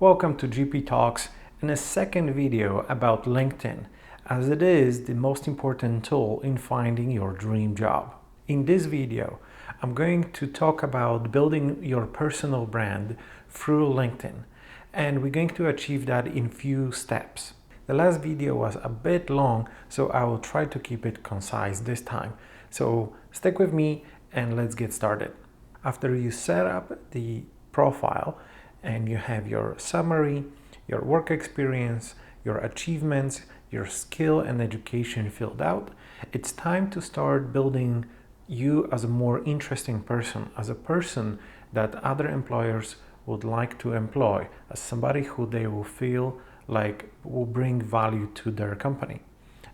Welcome to GPTalks and a second video about LinkedIn, as it is the most important tool in finding your dream job. In this video, I'm going to talk about building your personal brand through LinkedIn, and we're going to achieve that in few steps. The last video was a bit long, so I will try to keep it concise this time. So stick with me and let's get started. After you set up the profile and you have your summary, your work experience, your achievements, your skill and education filled out, it's time to start building you as a more interesting person, as a person that other employers would like to employ, as somebody who they will feel like will bring value to their company.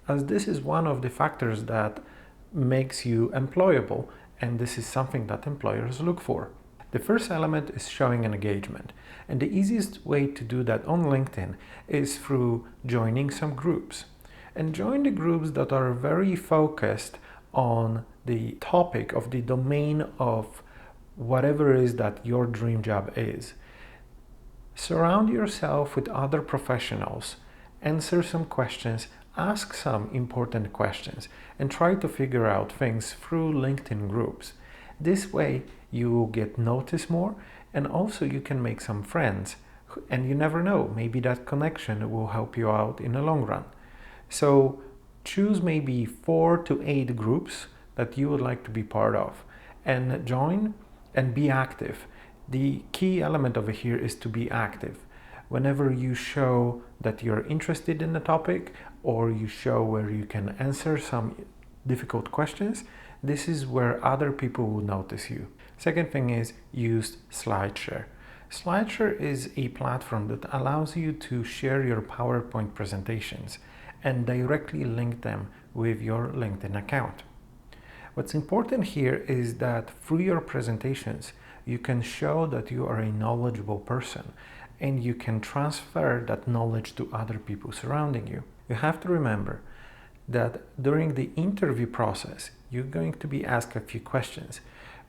As this is one of the factors that makes you employable, and this is something that employers look for. The first element is showing an engagement, and the easiest way to do that on LinkedIn is through joining some groups. And join the groups that are very focused on the topic of the domain of whatever it is that your dream job is. Surround yourself with other professionals, answer some questions, ask some important questions, and try to figure out things through LinkedIn groups. This way you will get noticed more, and also you can make some friends, and you never know, maybe that connection will help you out in the long run. So choose maybe 4 to 8 groups that you would like to be part of and join and be active. The key element over here is to be active. Whenever you show that you're interested in the topic, or you show where you can answer some difficult questions, this is where other people will notice you. Second thing is use SlideShare. SlideShare is a platform that allows you to share your PowerPoint presentations and directly link them with your LinkedIn account. What's important here is that through your presentations, you can show that you are a knowledgeable person, and you can transfer that knowledge to other people surrounding you. You have to remember that during the interview process, you're going to be asked a few questions,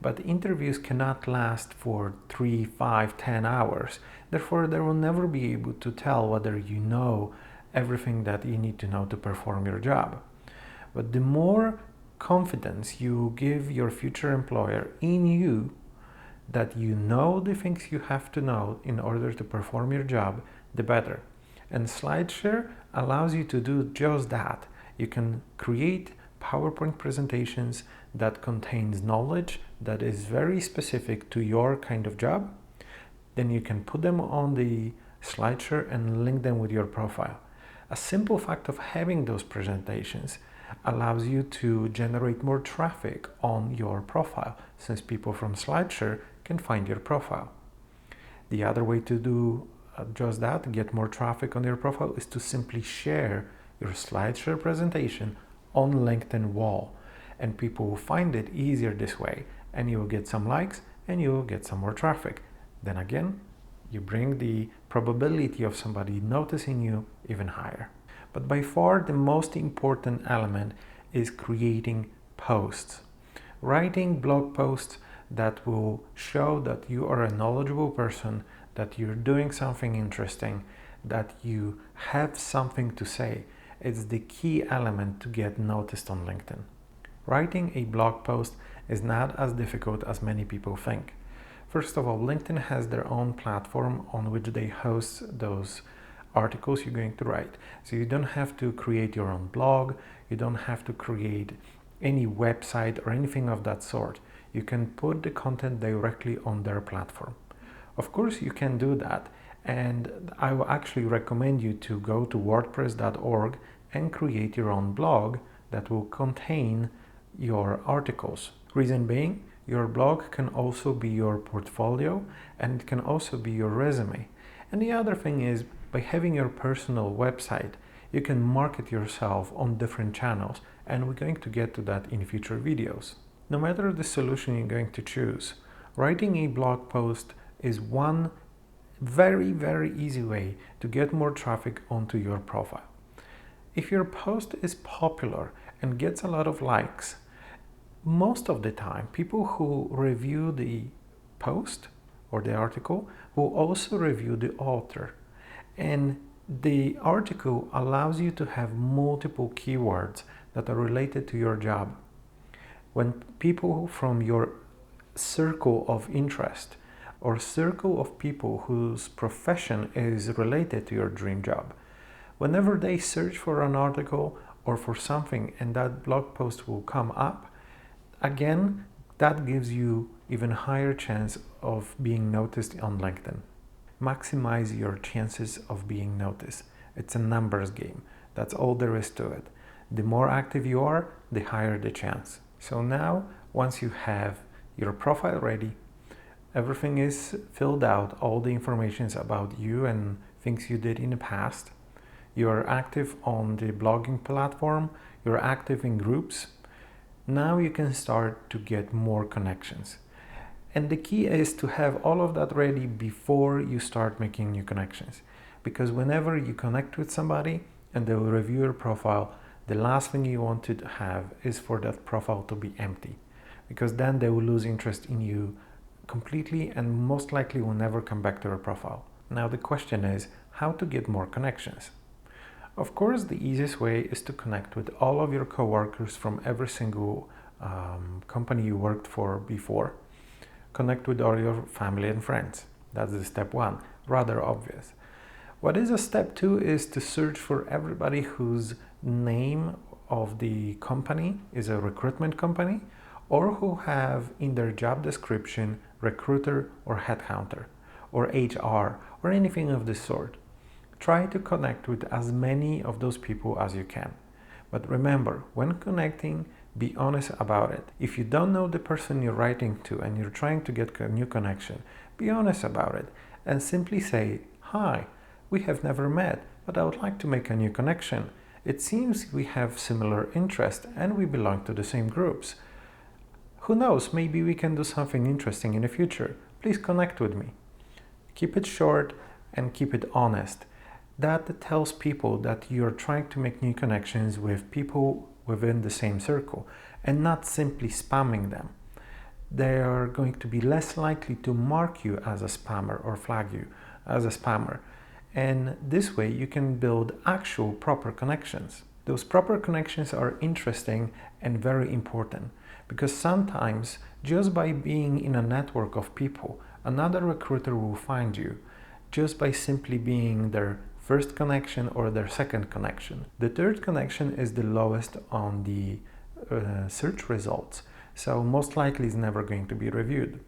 but interviews cannot last for 3, 5, 10 hours. Therefore, they will never be able to tell whether you know everything that you need to know to perform your job. But the more confidence you give your future employer in you, that you know the things you have to know in order to perform your job, the better. And SlideShare allows you to do just that. You can create PowerPoint presentations that contains knowledge that is very specific to your kind of job. Then you can put them on the SlideShare and link them with your profile. A simple fact of having those presentations allows you to generate more traffic on your profile, since people from SlideShare can find your profile. The other way to do just that, get more traffic on your profile, is to simply share your SlideShare presentation on LinkedIn wall, and people will find it easier this way, and you will get some likes and you will get some more traffic. Then again, you bring the probability of somebody noticing you even higher. But by far the most important element is creating posts. Writing blog posts that will show that you are a knowledgeable person, that you're doing something interesting, that you have something to say. It's the key element to get noticed on LinkedIn. Writing a blog post is not as difficult as many people think. First of all, LinkedIn has their own platform on which they host those articles you're going to write. So you don't have to create your own blog, you don't have to create any website or anything of that sort. You can put the content directly on their platform. Of course, you can do that, and I will actually recommend you to go to wordpress.org and create your own blog that will contain your articles. Reason being, your blog can also be your portfolio, and it can also be your resume. And the other thing is, by having your personal website, you can market yourself on different channels, and we're going to get to that in future videos. No matter the solution you're going to choose, writing a blog post is one very, very easy way to get more traffic onto your profile. If your post is popular and gets a lot of likes, most of the time, people who review the post or the article will also review the author. And the article allows you to have multiple keywords that are related to your job. When people from your circle of interest or circle of people whose profession is related to your dream job, whenever they search for an article or for something and that blog post will come up, again, that gives you even higher chance of being noticed on LinkedIn. Maximize your chances of being noticed. It's a numbers game. That's all there is to it. The more active you are, the higher the chance. So now, once you have your profile ready, everything is filled out, all the information is about you and things you did in the past. You are active on the blogging platform, you're active in groups. Now you can start to get more connections. And the key is to have all of that ready before you start making new connections. Because whenever you connect with somebody and they will review your profile, the last thing you want to have is for that profile to be empty. Because then they will lose interest in you completely and most likely will never come back to your profile. Now the question is how to get more connections. Of course, the easiest way is to connect with all of your coworkers from every single company you worked for before. Connect with all your family and friends. That's the step one, rather obvious. What is a step two is to search for everybody whose name of the company is a recruitment company or who have in their job description recruiter or headhunter or HR or anything of this sort. Try to connect with as many of those people as you can. But remember, when connecting, be honest about it. If you don't know the person you're writing to and you're trying to get a new connection, be honest about it and simply say, "Hi, we have never met, but I would like to make a new connection. It seems we have similar interests and we belong to the same groups. Who knows, maybe we can do something interesting in the future. Please connect with me." Keep it short and keep it honest. That tells people that you're trying to make new connections with people within the same circle and not simply spamming them. They are going to be less likely to mark you as a spammer or flag you as a spammer. And this way you can build actual proper connections. Those proper connections are interesting and very important because sometimes just by being in a network of people, another recruiter will find you just by simply being their first connection or their second connection. The third connection is the lowest on the search results, so most likely is never going to be reviewed.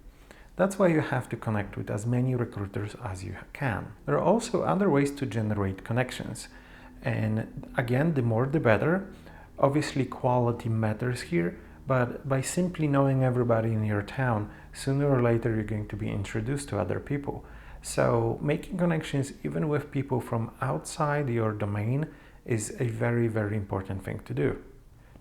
That's why you have to connect with as many recruiters as you can. There are also other ways to generate connections, and again, the more the better. Obviously quality matters here, but by simply knowing everybody in your town, sooner or later you're going to be introduced to other people. So making connections even with people from outside your domain is a very, very important thing to do.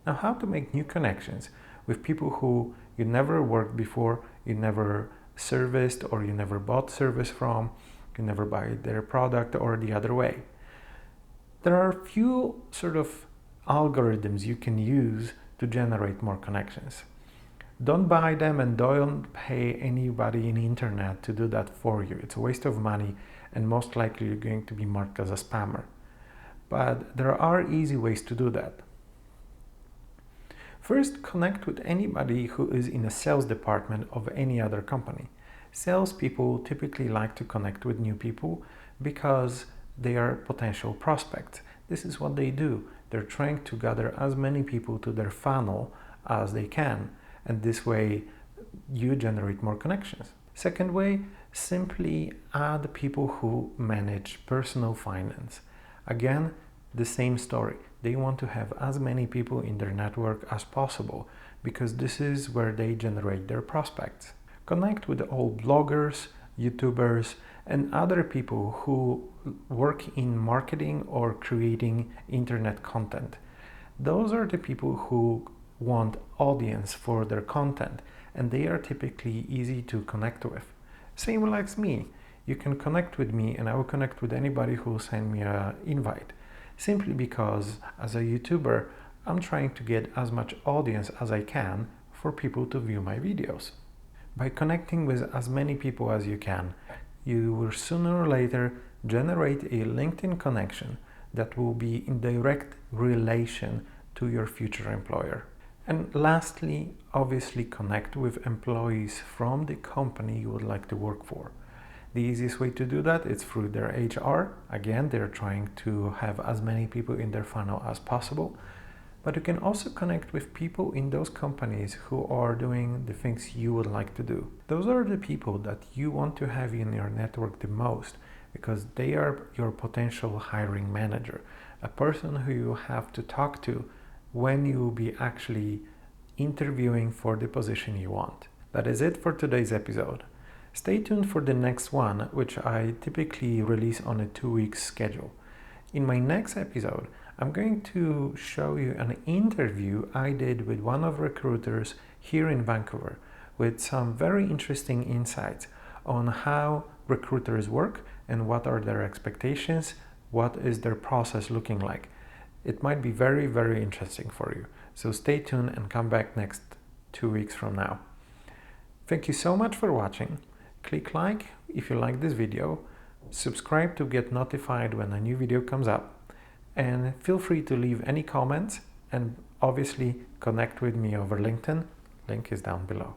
Now, how to make new connections with people who you never worked before, you never serviced or you never bought service from, you never buy their product or the other way. There are a few sort of algorithms you can use to generate more connections. Don't buy them and don't pay anybody in the internet to do that for you. It's a waste of money and most likely you're going to be marked as a spammer. But there are easy ways to do that. First, connect with anybody who is in a sales department of any other company. Salespeople typically like to connect with new people because they are potential prospects. This is what they do. They're trying to gather as many people to their funnel as they can. And this way you generate more connections. Second way, simply add people who manage personal finance. Again, the same story. They want to have as many people in their network as possible because this is where they generate their prospects. Connect with all bloggers, YouTubers, and other people who work in marketing or creating internet content. Those are the people who want audience for their content and they are typically easy to connect with. Same like me. You can connect with me and I will connect with anybody who will send me an invite. Simply because as a YouTuber, I'm trying to get as much audience as I can for people to view my videos. By connecting with as many people as you can, you will sooner or later generate a LinkedIn connection that will be in direct relation to your future employer. And lastly, obviously connect with employees from the company you would like to work for. The easiest way to do that is through their HR. Again, they're trying to have as many people in their funnel as possible. But you can also connect with people in those companies who are doing the things you would like to do. Those are the people that you want to have in your network the most, because they are your potential hiring manager, a person who you have to talk to when you will be actually interviewing for the position you want. That is it for today's episode. Stay tuned for the next one, which I typically release on a 2-week schedule. In my next episode, I'm going to show you an interview I did with one of recruiters here in Vancouver with some very interesting insights on how recruiters work and what are their expectations, what is their process looking like. It might be very, very interesting for you. So stay tuned and come back next 2 weeks from now. Thank you so much for watching. Click like if you like this video, subscribe to get notified when a new video comes up, and feel free to leave any comments and obviously connect with me over LinkedIn. Link is down below.